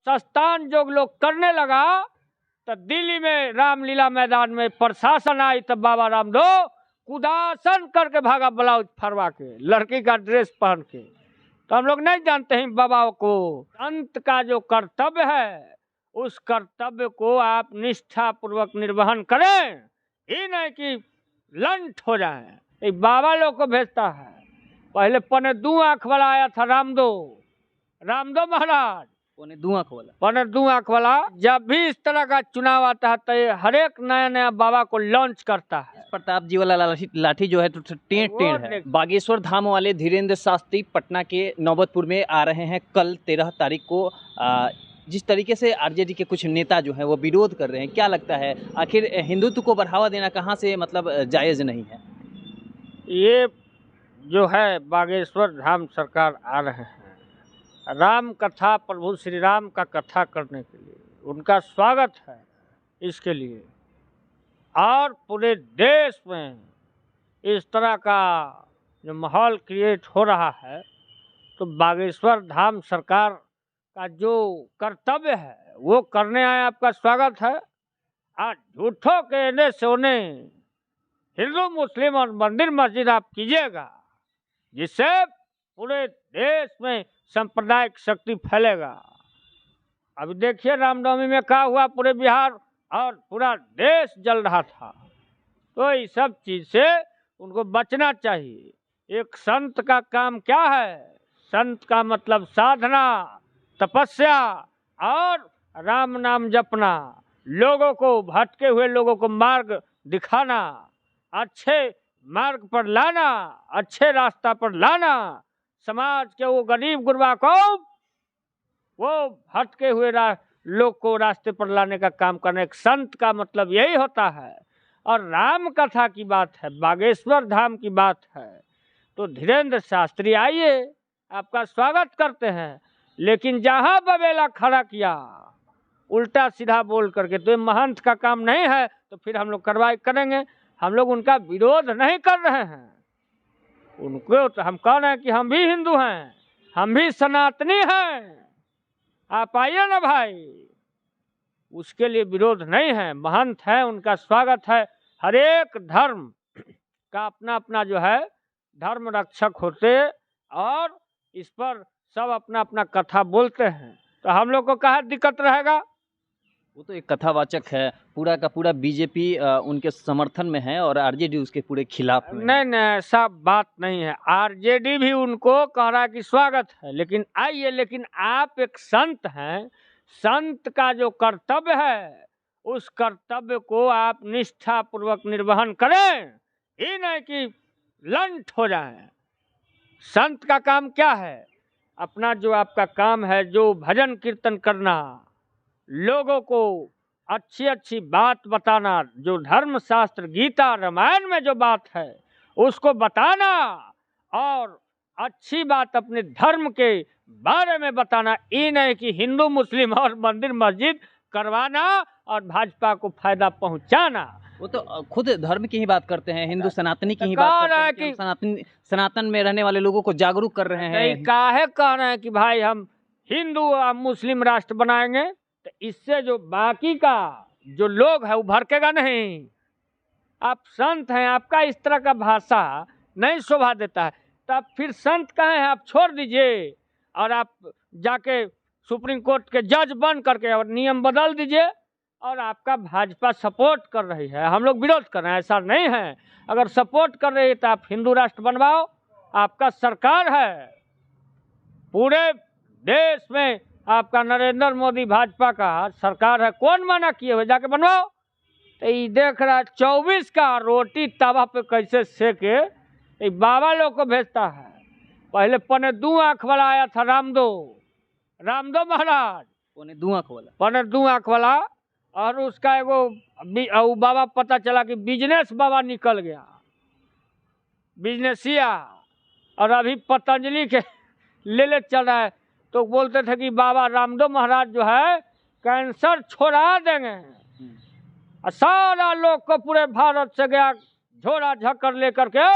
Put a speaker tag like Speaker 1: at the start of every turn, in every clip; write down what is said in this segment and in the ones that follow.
Speaker 1: संस्थान जो लोग करने लगा तो दिल्ली में रामलीला मैदान में प्रशासन आई तब बाबा रामदेव कुदासन करके भागा, ब्लाउज फरवा के, लड़की का ड्रेस पहन के। तो हम लोग नहीं जानते हैं बाबा को। संत का जो कर्तव्य है उस कर्तव्य को आप निष्ठा पूर्वक निर्वहन करें, ये नहीं कि लंठ हो जाए। ये बाबा लोग को भेजता है। पहले पने 2 आंख वाला आया था रामदेव महाराज,
Speaker 2: पौने 2 आंख वाला।
Speaker 1: पने 2 आंख वाला। जब भी इस तरह का चुनाव आता है तो ये हर एक नया नया बाबा को लॉन्च करता है।
Speaker 2: प्रताप जी वाला लाठी जो है तो टेढ़ है। बागेश्वर धाम वाले धीरेन्द्र शास्त्री पटना के नौबतपुर में आ रहे हैं कल 13 तारीख को। जिस तरीके से आरजेडी के कुछ नेता जो हैं वो विरोध कर रहे हैं, क्या लगता है आखिर हिंदुत्व को बढ़ावा देना कहाँ से मतलब जायज़ नहीं है?
Speaker 1: ये जो है बागेश्वर धाम सरकार आ रहे हैं राम कथा, प्रभु श्री राम का कथा करने के लिए, उनका स्वागत है इसके लिए। और पूरे देश में इस तरह का जो माहौल क्रिएट हो रहा है तो बागेश्वर धाम सरकार का जो कर्तव्य है वो करने आए, आपका स्वागत है। आज झूठों के एने सोने हिंदू मुस्लिम और मंदिर मस्जिद आप कीजिएगा, जिससे पूरे देश में सांप्रदायिक शक्ति फैलेगा। अभी देखिए रामनवमी में क्या हुआ, पूरे बिहार और पूरा देश जल रहा था। तो इस सब चीज से उनको बचना चाहिए। एक संत का काम क्या है? संत का मतलब साधना, तपस्या और राम नाम जपना, लोगों को, भटके हुए लोगों को मार्ग दिखाना, अच्छे मार्ग पर लाना, अच्छे रास्ता पर लाना, समाज के वो गरीब गुरबा को, वो भटके हुए लोग को रास्ते पर लाने का काम करना। एक संत का मतलब यही होता है। और राम कथा की बात है, बागेश्वर धाम की बात है, तो धीरेन्द्र शास्त्री आइए, आपका स्वागत करते हैं। लेकिन जहां बबेला खड़ा किया उल्टा सीधा बोल करके, तो ये महंत का काम नहीं है, तो फिर हम लोग कार्रवाई करेंगे। हम लोग उनका विरोध नहीं कर रहे हैं, उनको तो हम कह रहे हैं कि हम भी हिंदू हैं, हम भी सनातनी हैं, आप आइए ना भाई। उसके लिए विरोध नहीं है, महंत है, उनका स्वागत है। हर एक धर्म का अपना अपना जो है धर्म रक्षक होते, और इस पर सब अपना अपना कथा बोलते हैं, तो हम लोग को कहाँ दिक्कत रहेगा?
Speaker 2: वो तो एक कथावाचक है, पूरा का पूरा बीजेपी उनके समर्थन में है और आरजेडी उसके पूरे खिलाफ में।
Speaker 1: नहीं नहीं, ऐसा बात नहीं है। आरजेडी भी उनको कह रहा है कि स्वागत है, लेकिन आइए। लेकिन आप एक संत हैं, संत का जो कर्तव्य है उस कर्तव्य को आप निष्ठा पूर्वक निर्वहन करें, ये नहीं कि लंठ हो जाए। संत का काम क्या है? अपना जो आपका काम है, जो भजन कीर्तन करना, लोगों को अच्छी अच्छी बात बताना, जो धर्म शास्त्र गीता रामायण में जो बात है उसको बताना, और अच्छी बात अपने धर्म के बारे में बताना, ये नहीं कि हिंदू मुस्लिम और मंदिर मस्जिद करवाना और भाजपा को फायदा पहुंचाना।
Speaker 2: वो तो खुद धर्म की ही बात करते हैं, हिंदू सनातनी की ही बात करते हैं कि सनातन में रहने वाले लोगों को जागरूक कर रहे हैं।
Speaker 1: काहे कह रहे हैं कि भाई हम हिंदू और मुस्लिम राष्ट्र बनाएंगे, तो इससे जो बाकी का जो लोग है वो भड़केगा नहीं। आप संत हैं, आपका इस तरह का भाषा नहीं शोभा देता है, तब फिर संत कहे हैं? आप छोड़ दीजिए और आप जाके सुप्रीम कोर्ट के जज बन करके और नियम बदल दीजिए। और आपका भाजपा सपोर्ट कर रही है, हम लोग विरोध कर रहे हैं, ऐसा नहीं है। अगर सपोर्ट कर रही है तो आप हिंदू राष्ट्र बनवाओ, आपका सरकार है, पूरे देश में आपका नरेंद्र मोदी भाजपा का सरकार है, कौन मना किए हुए? जाके बनवाओ। तो ये देख रहा है 24 का रोटी तवा पे कैसे सेके, ये बाबा लोग को भेजता है। पहले पने 2 आंख वाला आया था रामदेव महाराज,
Speaker 2: पौने 2 आंख वाला,
Speaker 1: पने 2 आंख वाला। और उसका एगो बाबा पता चला कि बिजनेस बाबा निकल गया, बिजनेसिया, और अभी पतंजलि के ले चल रहा है। तो बोलते थे कि बाबा रामदेव महाराज जो है कैंसर छोड़ा देंगे। सारा लोग को पूरे भारत से गया झोला झक्कर लेकर के,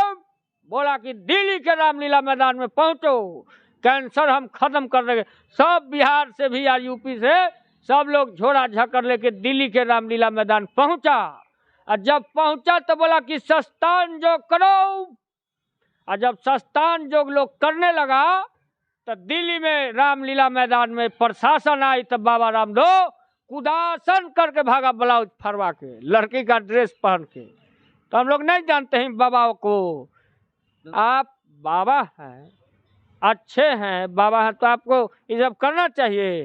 Speaker 1: बोला कि दिल्ली के रामलीला मैदान में पहुंचो, कैंसर हम खत्म कर देंगे। सब बिहार से भी या यूपी से सब लोग झोला झकर लेके दिल्ली के रामलीला मैदान पहुंचा। और जब पहुंचा तो बोला कि सस्तान जो करो। और जब सस्तान जो लोग करने लगा तो दिल्ली में रामलीला मैदान में प्रशासन आई तो बाबा रामदेव कुदासन करके भागा, ब्लाउज फरवा के, लड़की का ड्रेस पहन के। तो हम लोग नहीं जानते हैं बाबा को। आप बाबा हैं, अच्छे हैं, बाबा हैं, तो आपको ये सब करना चाहिए।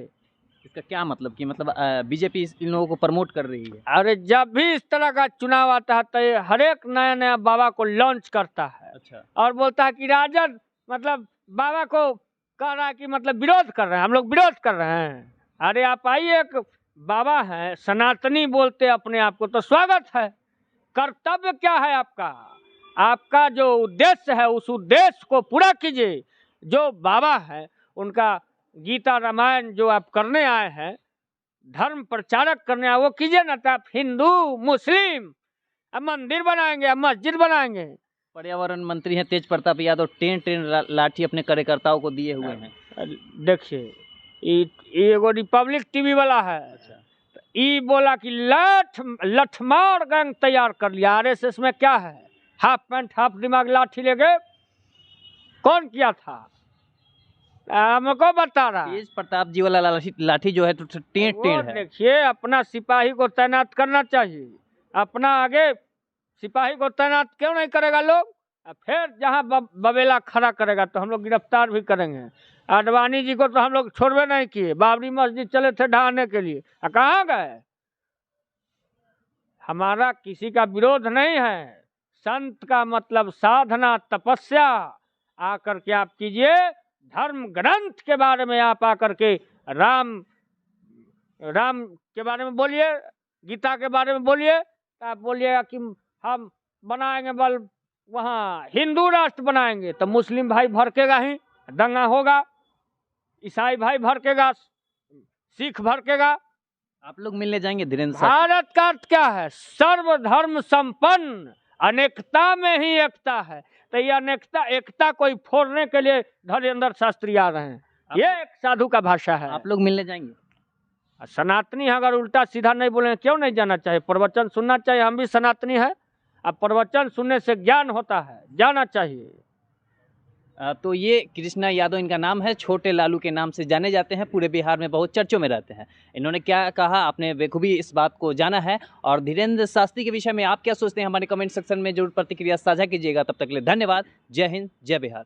Speaker 2: इसका क्या मतलब कि मतलब बीजेपी इन लोगों को प्रमोट कर रही है?
Speaker 1: अरे जब भी इस तरह का चुनाव आता है तो ये हर एक नया नया बाबा को लॉन्च करता है।
Speaker 2: अच्छा।
Speaker 1: और बोलता है कि राजद मतलब बाबा को कह रहा है कि मतलब विरोध कर रहे हैं, हम लोग विरोध कर रहे हैं। अरे आप आइए, एक बाबा है, सनातनी बोलते अपने आप को, तो स्वागत है। कर्तव्य क्या है आपका? आपका जो उद्देश्य है उस उद्देश्य को पूरा कीजिए। जो बाबा है उनका गीता रामायण जो आप करने आए हैं, धर्म प्रचारक करने आए, वो कीजिए ना। तो आप हिंदू मुस्लिम अब मंदिर बनाएंगे, अब मस्जिद बनाएंगे।
Speaker 2: पर्यावरण मंत्री हैं तेज प्रताप यादव, टेन लाठी अपने कार्यकर्ताओं को दिए हुए हैं।
Speaker 1: देखिए ये एगो रिपब्लिक टीवी वाला है।
Speaker 2: अच्छा।
Speaker 1: तो ये बोला कि लठमार गैंग तैयार कर लिया। आरएसएस में क्या है, हाफ पैंट हाफ दिमाग लाठी ले गए। कौन किया था हमको बता रहा।
Speaker 2: तेज प्रताप जी वाला लाठी जो है तो टेढ़ है।
Speaker 1: देखिए अपना सिपाही को तैनात करना चाहिए। अपना आगे सिपाही को तैनात क्यों नहीं करेगा लोग? फिर जहाँ बबेला खड़ा करेगा तो हम लोग गिरफ्तार भी करेंगे। आडवाणी जी को तो हम लोग छोड़वे नहीं किए, बाबरी मस्जिद चले थे ढहाने के लिए, कहाँ गए? हमारा किसी का विरोध नहीं है। संत का मतलब साधना तपस्या। आकर के आप कीजिए, धर्म ग्रंथ के बारे में आप आकर के राम के बारे में बोलिए, गीता के बारे में बोलिए। आप बोलिएगा कि हम बनाएंगे बल वहाँ हिंदू राष्ट्र बनाएंगे, तो मुस्लिम भाई भड़केगा ही, दंगा होगा, ईसाई भाई भड़केगा, सिख भड़केगा।
Speaker 2: आप लोग मिलने जाएंगे धीरेन्द्र?
Speaker 1: भारत का अर्थ क्या है? सर्वधर्म संपन्न, अनेकता में ही एकता है। तो ये अनेकता एकता कोई फोड़ने के लिए धीरेन्द्र शास्त्री आ रहे हैं। ये एक साधु का भाषा है।
Speaker 2: आप लोग मिलने जाएंगे?
Speaker 1: सनातनी अगर उल्टा सीधा नहीं बोले क्यों नहीं जाना चाहिए? प्रवचन सुनना चाहिए। हम भी सनातनी है। अब प्रवचन सुनने से ज्ञान होता है, जाना चाहिए।
Speaker 2: तो ये कृष्णा यादव इनका नाम है, छोटे लालू के नाम से जाने जाते हैं, पूरे बिहार में बहुत चर्चों में रहते हैं। इन्होंने क्या कहा आपने बेखूबी इस बात को जाना है। और धीरेन्द्र शास्त्री के विषय में आप क्या सोचते हैं हमारे कमेंट सेक्शन में जरूर प्रतिक्रिया साझा कीजिएगा। तब तक के लिए धन्यवाद। जय हिंद, जय बिहार।